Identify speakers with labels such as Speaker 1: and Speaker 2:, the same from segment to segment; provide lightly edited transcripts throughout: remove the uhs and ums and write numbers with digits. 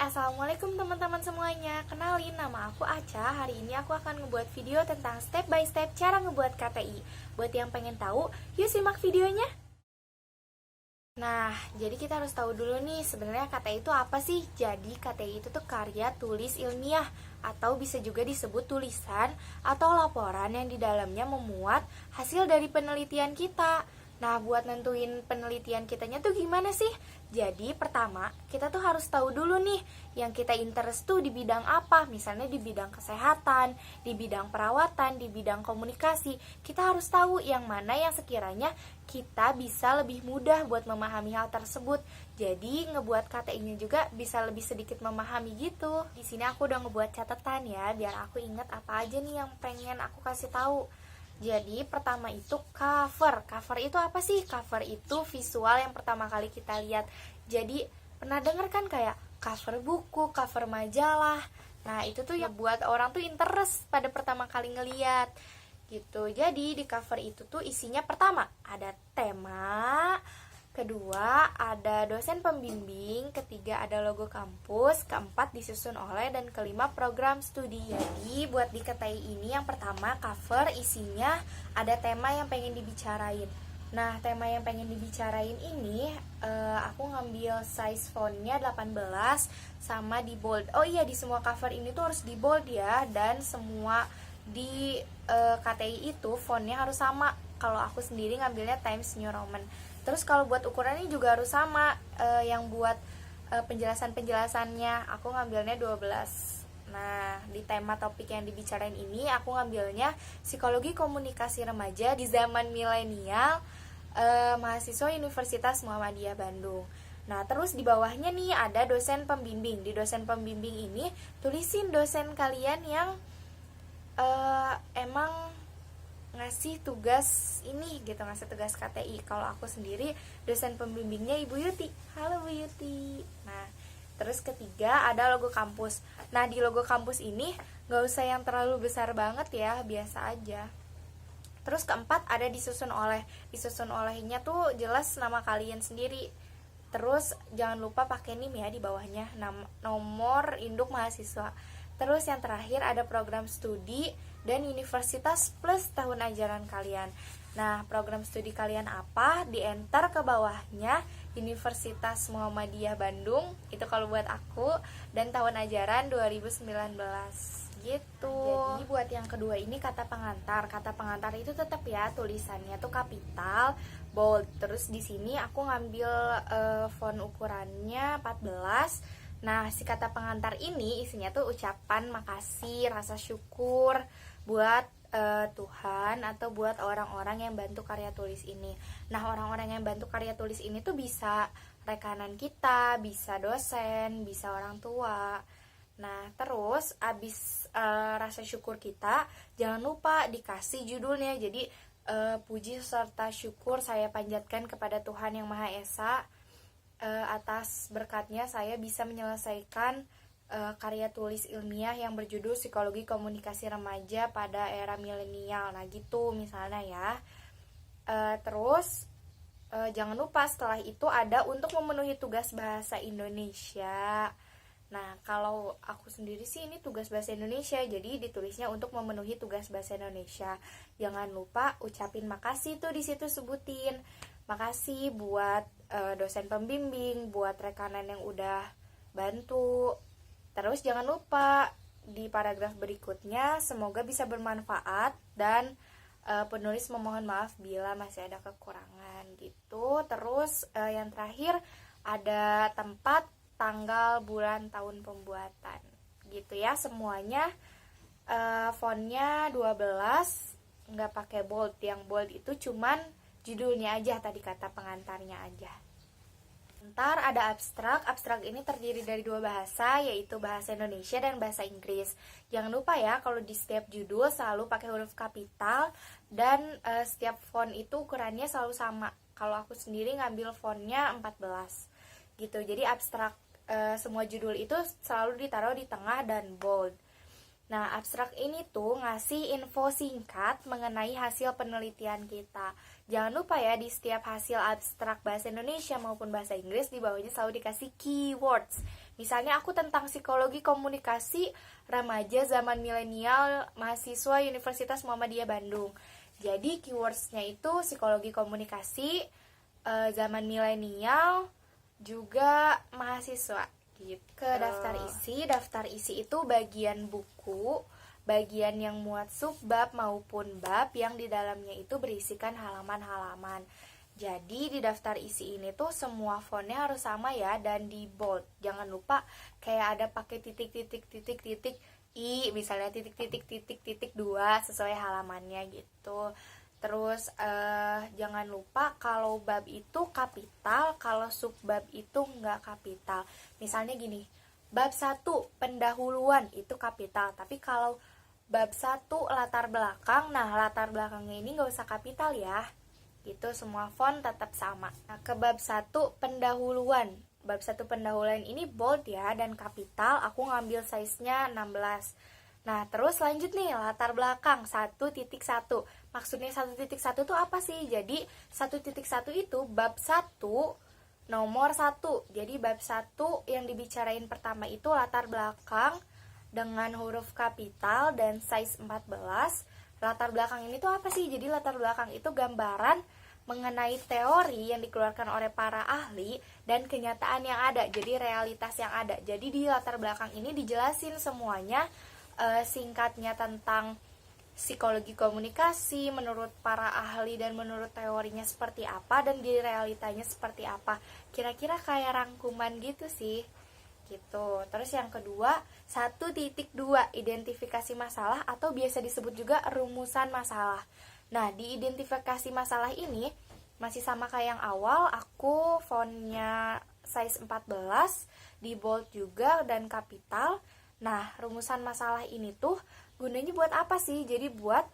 Speaker 1: Assalamualaikum teman-teman semuanya. Kenalin, nama aku Aca. Hari ini aku akan ngebuat video tentang step by step cara ngebuat KTI. Buat yang pengen tahu, yuk simak videonya. Nah, jadi kita harus tahu dulu nih sebenarnya KTI itu apa sih? Jadi KTI itu tuh karya tulis ilmiah atau bisa juga disebut tulisan atau laporan yang di dalamnya memuat hasil dari penelitian kita. Nah, buat nentuin penelitian kitanya tuh gimana sih? Jadi, pertama, kita tuh harus tahu dulu nih yang kita interest tuh di bidang apa. Misalnya di bidang kesehatan, di bidang perawatan, di bidang komunikasi. Kita harus tahu yang mana yang sekiranya kita bisa lebih mudah buat memahami hal tersebut. Jadi, ngebuat KTI-nya juga bisa lebih sedikit memahami gitu. Di sini aku udah ngebuat catatan ya, biar aku ingat apa aja nih yang pengen aku kasih tahu. Jadi pertama itu cover. Cover itu apa sih? Cover itu visual yang pertama kali kita lihat. Jadi pernah denger kan kayak cover buku, cover majalah. Nah itu tuh yang buat orang tuh interest pada pertama kali ngeliat gitu. Jadi di cover itu tuh isinya pertama ada tema, kedua ada dosen pembimbing, ketiga ada logo kampus, keempat disusun oleh, dan kelima program studi. Jadi buat di KTI ini yang pertama cover isinya ada tema yang pengen dibicarain. Nah tema yang pengen dibicarain ini aku ngambil size fontnya 18 sama di bold. Oh iya, di semua cover ini tuh harus di bold ya, dan semua di KTI itu fontnya harus sama. Kalau aku sendiri ngambilnya Times New Roman. Terus kalau buat ukurannya juga harus sama, yang buat penjelasan-penjelasannya aku ngambilnya 12. Nah, di tema topik yang dibicarain ini aku ngambilnya psikologi komunikasi remaja di zaman milenial, mahasiswa Universitas Muhammadiyah Bandung. Nah, terus di bawahnya nih ada dosen pembimbing. Di dosen pembimbing ini tulisin dosen kalian yang emang ngasih tugas ini gitu, ngasih tugas KTI. Kalau aku sendiri dosen pembimbingnya Ibu Yuti. Halo Bu Yuti. Nah, terus ketiga ada logo kampus. Nah, di logo kampus ini gak usah yang terlalu besar banget ya, biasa aja. Terus keempat ada disusun oleh. Disusun olehnya tuh jelas nama kalian sendiri. Terus jangan lupa pakai NIM ya di bawahnya, nomor induk mahasiswa. Terus yang terakhir ada program studi dan universitas plus tahun ajaran kalian. Nah, program studi kalian apa? Di enter ke bawahnya Universitas Muhammadiyah Bandung, itu kalau buat aku, dan tahun ajaran 2019 gitu. Jadi buat yang kedua ini kata pengantar. Kata pengantar itu tetap ya tulisannya tuh kapital, bold. Terus di sini aku ngambil font ukurannya 14. Nah, si kata pengantar ini isinya tuh ucapan makasih, rasa syukur buat Tuhan atau buat orang-orang yang bantu karya tulis ini. Nah, orang-orang yang bantu karya tulis ini tuh bisa rekanan kita, bisa dosen, bisa orang tua. Nah, terus abis rasa syukur kita, jangan lupa dikasih judulnya. Jadi, puji serta syukur saya panjatkan kepada Tuhan Yang Maha Esa. Atas berkatnya saya bisa menyelesaikan karya tulis ilmiah yang berjudul Psikologi Komunikasi Remaja pada Era Milenial. Nah gitu misalnya ya. Terus jangan lupa setelah itu ada untuk memenuhi tugas bahasa Indonesia. Nah kalau aku sendiri sih ini tugas bahasa Indonesia, jadi ditulisnya untuk memenuhi tugas bahasa Indonesia. Jangan lupa ucapin makasih tuh di situ, sebutin makasih buat dosen pembimbing, buat rekanan yang udah bantu. Terus jangan lupa di paragraf berikutnya semoga bisa bermanfaat, dan penulis memohon maaf bila masih ada kekurangan gitu. Terus yang terakhir ada tempat, tanggal, bulan, tahun pembuatan gitu ya. Semuanya fontnya 12, nggak pakai bold. Yang bold itu cuman judulnya aja, tadi kata pengantarnya aja. Ntar ada abstrak. Abstrak ini terdiri dari dua bahasa, yaitu bahasa Indonesia dan bahasa Inggris. Jangan lupa ya, kalau di setiap judul selalu pakai huruf kapital, dan setiap font itu ukurannya selalu sama. Kalau aku sendiri ngambil fontnya 14 gitu. Jadi abstrak semua judul itu selalu ditaruh di tengah dan bold. Nah, abstrak ini tuh ngasih info singkat mengenai hasil penelitian kita. Jangan lupa ya, di setiap hasil abstrak bahasa Indonesia maupun bahasa Inggris di bawahnya selalu dikasih keywords. Misalnya aku tentang psikologi komunikasi remaja zaman milenial mahasiswa Universitas Muhammadiyah Bandung. Jadi keywordsnya itu psikologi komunikasi zaman milenial juga mahasiswa gitu. Ke daftar isi itu bagian buku, bagian yang muat subbab maupun bab yang di dalamnya itu berisikan halaman-halaman. Jadi di daftar isi ini tuh semua fontnya harus sama ya, dan di bold. Jangan lupa kayak ada pakai titik i, misalnya titik 2 sesuai halamannya gitu. Terus jangan lupa kalau bab itu kapital, kalau subbab itu nggak kapital. Misalnya gini, bab 1 pendahuluan itu kapital, tapi kalau bab 1 latar belakang, nah latar belakangnya ini nggak usah kapital ya. Itu semua font tetap sama. Nah, ke bab 1 pendahuluan. Bab 1 pendahuluan ini bold ya dan kapital. Aku ngambil size-nya 16. Nah, terus lanjut nih, latar belakang 1.1. Maksudnya 1.1 itu apa sih? Jadi 1.1 itu bab 1 nomor 1. Jadi bab 1 yang dibicarain pertama itu latar belakang dengan huruf kapital dan size 14. Latar belakang ini tuh apa sih? Jadi latar belakang itu gambaran mengenai teori yang dikeluarkan oleh para ahli dan kenyataan yang ada. Jadi realitas yang ada. Jadi di latar belakang ini dijelasin semuanya singkatnya tentang psikologi komunikasi menurut para ahli dan menurut teorinya seperti apa dan di realitanya seperti apa. Kira-kira kayak rangkuman gitu sih. Gitu. Terus yang kedua, 1.2 identifikasi masalah atau biasa disebut juga rumusan masalah. Nah, di identifikasi masalah ini masih sama kayak yang awal, aku fontnya size 14, di bold juga dan kapital. Nah, rumusan masalah ini tuh gunanya buat apa sih? Jadi buat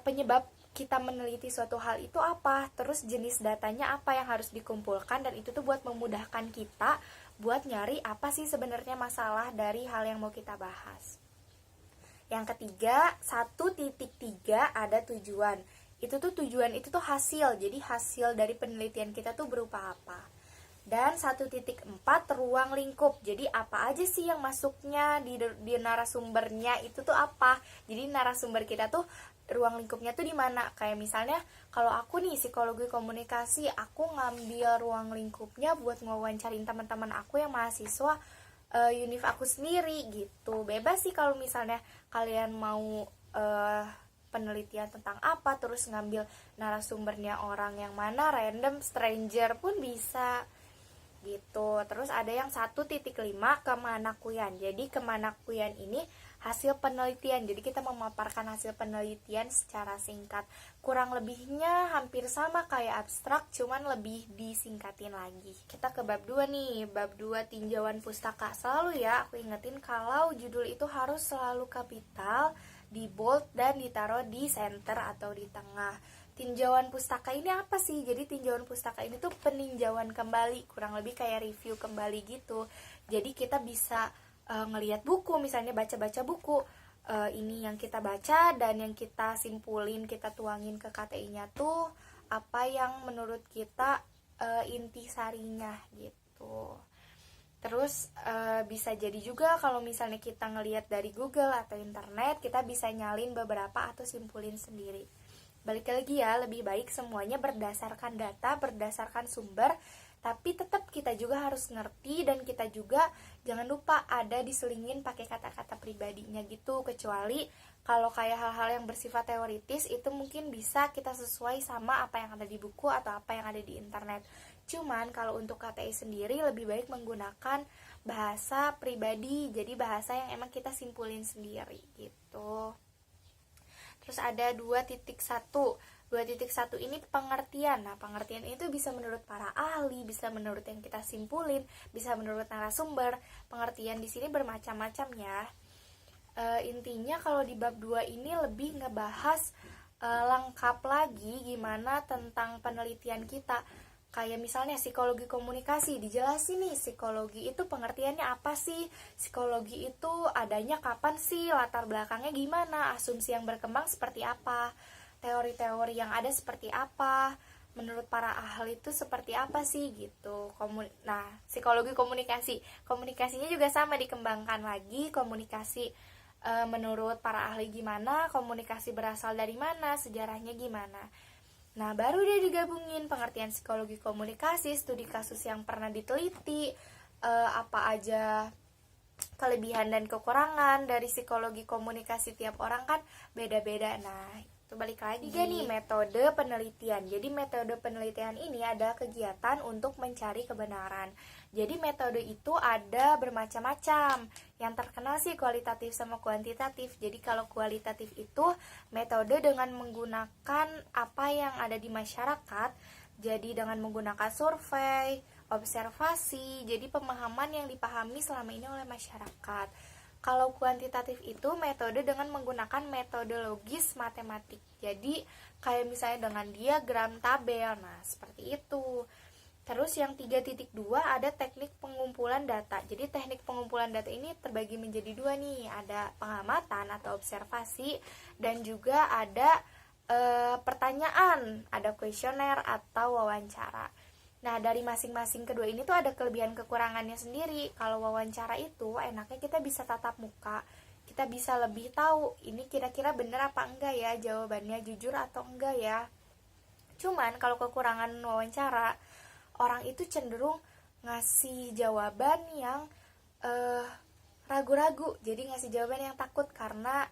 Speaker 1: penyebab kita meneliti suatu hal itu apa, terus jenis datanya apa yang harus dikumpulkan, dan itu tuh buat memudahkan kita buat nyari apa sih sebenarnya masalah dari hal yang mau kita bahas. Yang ketiga, 1.3 ada tujuan. Itu tuh tujuan itu tuh hasil. Jadi hasil dari penelitian kita tuh berupa apa. Dan 1.4 ruang lingkup. Jadi apa aja sih yang masuknya di narasumbernya itu tuh apa. Jadi narasumber kita tuh ruang lingkupnya tuh di mana. Kayak misalnya kalau aku nih psikologi komunikasi, aku ngambil ruang lingkupnya buat ngewawancarin teman-teman aku yang mahasiswa univ aku sendiri gitu. Bebas sih kalau misalnya kalian mau penelitian tentang apa, terus ngambil narasumbernya orang yang mana, random, stranger pun bisa gitu. Terus ada yang 1.5 kemanakuyan. Jadi kemanakuyan ini hasil penelitian. Jadi kita memaparkan hasil penelitian secara singkat. Kurang lebihnya hampir sama kayak abstrak, cuman lebih disingkatin lagi. Kita ke bab 2 nih. Bab 2 tinjauan pustaka. Selalu ya aku ingetin kalau judul itu harus selalu kapital, di bold dan ditaruh di center atau di tengah. Tinjauan pustaka ini apa sih? Jadi tinjauan pustaka ini tuh peninjauan kembali, kurang lebih kayak review kembali gitu. Jadi kita bisa ngelihat buku, misalnya baca-baca buku, ini yang kita baca dan yang kita simpulin, kita tuangin ke KTI-nya tuh apa yang menurut kita intisarinya gitu. Terus bisa jadi juga kalau misalnya kita ngelihat dari Google atau internet, kita bisa nyalin beberapa atau simpulin sendiri. Balik lagi ya, lebih baik semuanya berdasarkan data, berdasarkan sumber, tapi tetap kita juga harus ngerti dan kita juga jangan lupa ada diselingin pakai kata-kata pribadinya gitu. Kecuali kalau kayak hal-hal yang bersifat teoritis itu mungkin bisa kita sesuai sama apa yang ada di buku atau apa yang ada di internet. Cuman kalau untuk KTI sendiri lebih baik menggunakan bahasa pribadi, jadi bahasa yang emang kita simpulin sendiri gitu. Terus ada 2.1. 2.1 ini pengertian. Nah, pengertian itu bisa menurut para ahli, bisa menurut yang kita simpulin, bisa menurut narasumber. Pengertian di sini bermacam-macam ya. Intinya kalau di bab 2 ini lebih ngebahas lengkap lagi gimana tentang penelitian kita. Kayak misalnya psikologi komunikasi, dijelasin nih psikologi itu pengertiannya apa sih, psikologi itu adanya kapan sih, latar belakangnya gimana, asumsi yang berkembang seperti apa, teori-teori yang ada seperti apa, menurut para ahli itu seperti apa sih gitu. Nah, psikologi komunikasinya juga sama, dikembangkan lagi. Komunikasi menurut para ahli gimana, komunikasi berasal dari mana, sejarahnya gimana. Nah, baru dia digabungin pengertian psikologi komunikasi, studi kasus yang pernah diteliti, apa aja kelebihan dan kekurangan dari psikologi komunikasi tiap orang kan beda-beda. Nah, itu balik lagi nih metode penelitian. Jadi metode penelitian ini ada kegiatan untuk mencari kebenaran. Jadi metode itu ada bermacam-macam. Yang terkenal sih kualitatif sama kuantitatif. Jadi kalau kualitatif itu metode dengan menggunakan apa yang ada di masyarakat. Jadi dengan menggunakan survei, observasi, jadi pemahaman yang dipahami selama ini oleh masyarakat. Kalau kuantitatif itu metode dengan menggunakan metodologis matematik. Jadi kayak misalnya dengan diagram, tabel, nah seperti itu. Terus yang 3.2 ada teknik pengumpulan data. Jadi teknik pengumpulan data ini terbagi menjadi dua nih. Ada pengamatan atau observasi dan juga ada pertanyaan, ada kuesioner atau wawancara. Nah, dari masing-masing kedua ini tuh ada kelebihan kekurangannya sendiri. Kalau wawancara itu enaknya kita bisa tatap muka. Kita bisa lebih tahu ini kira-kira bener apa enggak ya, jawabannya jujur atau enggak ya. Cuman kalau kekurangan wawancara, orang itu cenderung ngasih jawaban yang ragu-ragu. Jadi ngasih jawaban yang takut karena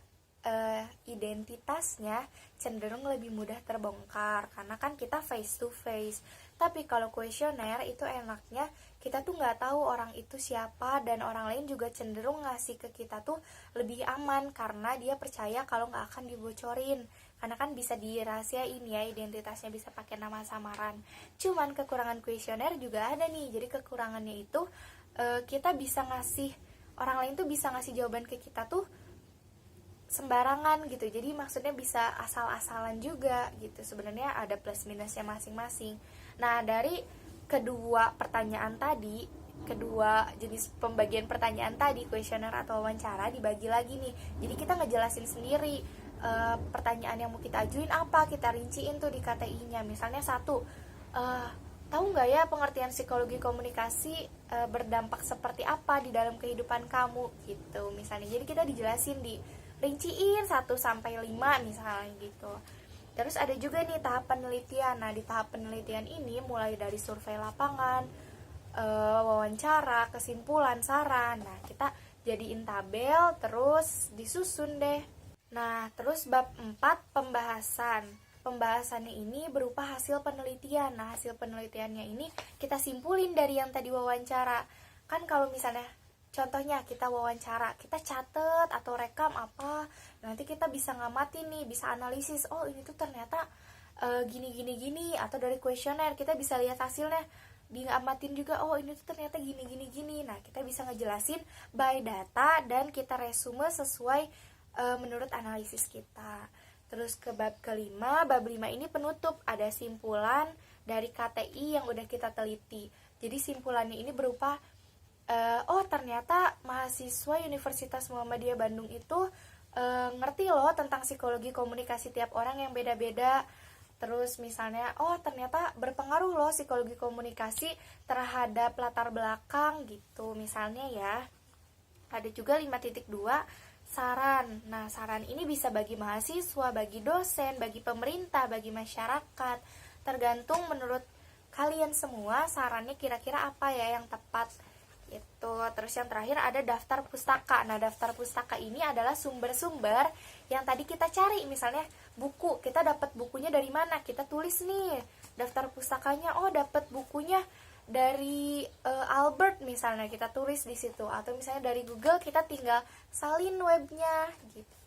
Speaker 1: identitasnya cenderung lebih mudah terbongkar karena kan kita face to face. Tapi kalau kuesioner itu enaknya kita tuh nggak tahu orang itu siapa, dan orang lain juga cenderung ngasih ke kita tuh lebih aman karena dia percaya kalau nggak akan dibocorin, karena kan bisa dirahasiain ya, identitasnya bisa pakai nama samaran. Cuman kekurangan kuesioner juga ada nih. Jadi kekurangannya itu kita bisa ngasih, orang lain tuh bisa ngasih jawaban ke kita tuh sembarangan gitu. Jadi maksudnya bisa asal-asalan juga gitu. Sebenarnya ada plus minusnya masing-masing. Nah, dari kedua pertanyaan tadi, kedua jenis pembagian pertanyaan tadi, kuesioner atau wawancara, dibagi lagi nih. Jadi kita ngejelasin sendiri pertanyaan yang mau kita ajuin apa, kita rinciin tuh di KTI-nya. Misalnya satu, tahu nggak ya pengertian psikologi komunikasi berdampak seperti apa di dalam kehidupan kamu gitu misalnya. Jadi kita dijelasin, di rinciin 1-5 misalnya gitu. Terus ada juga nih tahap penelitian. Nah, di tahap penelitian ini mulai dari survei lapangan, wawancara, kesimpulan, saran. Nah, kita jadiin tabel terus disusun deh. Nah, terus bab 4 pembahasan. Pembahasannya ini berupa hasil penelitian. Nah, hasil penelitiannya ini kita simpulin dari yang tadi wawancara. Kan kalau misalnya contohnya kita wawancara, kita catet atau rekam apa, nanti kita bisa ngamatin nih, bisa analisis, oh ini tuh ternyata gini, atau dari kuesioner kita bisa lihat hasilnya, diamatin juga, oh ini tuh ternyata gini. Nah, kita bisa ngejelasin by data dan kita resume sesuai menurut analisis kita. Terus ke bab kelima, bab 5 ini penutup, ada simpulan dari KTI yang udah kita teliti. Jadi simpulannya ini berupa oh ternyata mahasiswa Universitas Muhammadiyah Bandung itu ngerti loh tentang psikologi komunikasi tiap orang yang beda-beda. Terus misalnya, oh ternyata berpengaruh loh psikologi komunikasi terhadap latar belakang gitu misalnya ya. Ada juga 5.2 saran. Nah, saran ini bisa bagi mahasiswa, bagi dosen, bagi pemerintah, bagi masyarakat. Tergantung menurut kalian semua sarannya kira-kira apa ya yang tepat. Itu. Terus yang terakhir ada daftar pustaka. Nah, daftar pustaka ini adalah sumber-sumber yang tadi kita cari. Misalnya buku, kita dapat bukunya dari mana? Kita tulis nih daftar pustakanya. Oh, dapat bukunya dari Albert misalnya, kita tulis di situ. Atau misalnya dari Google, kita tinggal salin webnya gitu.